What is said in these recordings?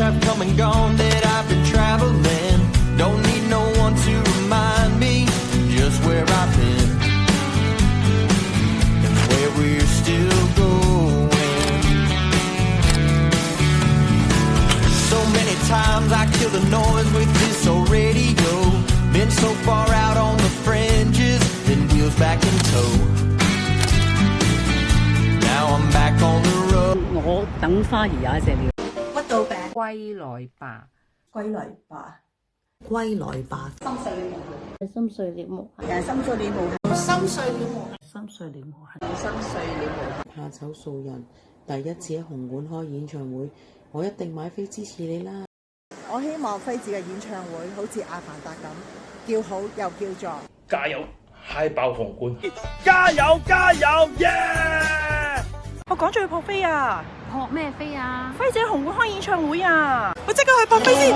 have come and gone that I've been traveling. Don't need no one to remind me just where I've been and where we're still going. So many times I kill the noise with this old radio. Been so far out on the fringes, then wheels back in tow. Now I'm back on the road. 我等花兒有一隻了。屈到病，歸來吧，歸來吧，歸來吧，心碎了無痕，人心碎了無痕，心碎了無痕，心碎了無痕，心碎了無痕。怕醜素人，第一次喺紅館開演唱會，我一定買飛支持你啦！我希望輝子嘅演唱會好似阿凡達咁，叫好又叫座。加油，嗨爆紅館！加油加油，耶！我趕住去撲飛啊！撲咩飛啊？輝姐紅館開演唱會啊！我即刻去撲飛先。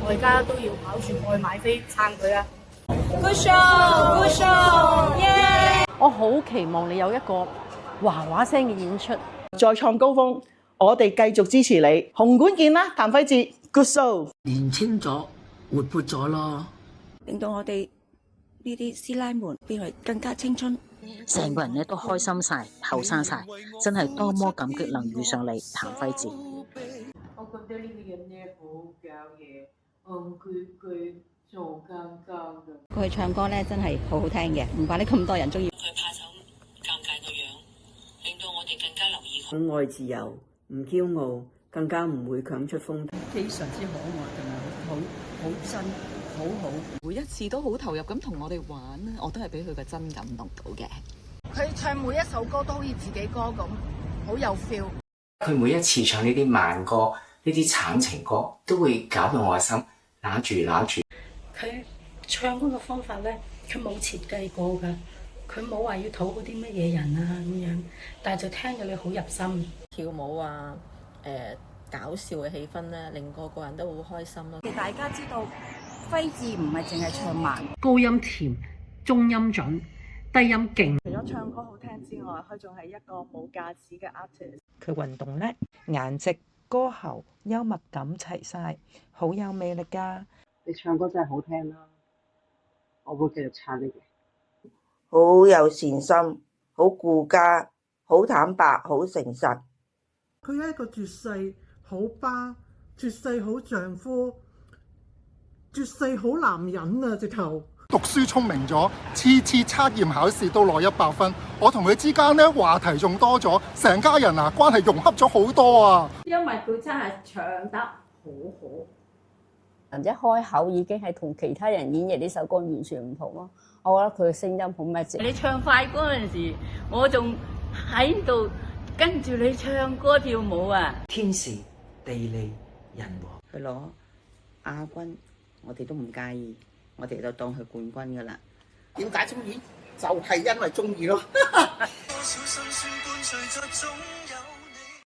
我而家都要跑住過去買飛撐佢啊 Good show, good show，耶！我好期望你有一個嘩嘩聲嘅演出，再創高峰，我哋繼續支持你，紅館見啦，譚輝哲 ，Good show！年青咗，活潑咗咯，令到我哋呢啲師奶們變為更加青春，成個人咧都開心晒、後生晒，真係多麼感激能遇上你，譚輝哲。我覺得呢個人咧好搞嘢，戇居居做尷尬㗎。佢唱歌咧真係好好聽嘅，唔怪得咁多人中意。佢怕醜尷尬個樣，令到我哋更加留意佢。愛自由，唔驕傲，更加唔會強出風。非常之可愛同埋好真。好好，每一次都好投入咁同我哋玩，我都係俾佢嘅真感動到嘅。佢唱每一首歌都好似自己歌咁，好有 feel。佢每一次唱呢啲慢歌、呢啲慘情歌，都會搞到我嘅心揦住。佢唱歌嘅方法咧，佢冇設計過㗎，佢冇話要討嗰啲乜嘢人啊咁樣，但係就聽到你好入心。跳舞啊，搞笑嘅氣氛咧，令個人都好開心咯。大家知道。輝智唔係淨係唱慢，高音甜，中音準，低音勁。除咗唱歌好聽之外，佢仲係一個冇架子嘅 artist。佢運動叻，顏值、歌喉、幽默感齊晒，好有魅力㗎。你唱歌真係好聽啦，我會繼續撐你嘅。好有善心，好顧家，好坦白，好誠實。佢係一個絕世好爸，絕世好丈夫。絕世好男人啊！直頭讀書聰明咗，次測驗考試都攞100分。我同佢之間咧話題仲多咗，成家人啊關係融洽咗好多啊！因為佢真係唱得好好，人一開口已經係同其他人演繹呢首歌完全唔同咯。我覺得佢嘅聲音好 magic。你唱快嗰陣時，我仲喺度跟住你唱歌跳舞啊！天時地利人和，佢攞亞軍。我哋都唔介意，我哋就當佢冠軍噶啦。點解中意？就係因為中意咯。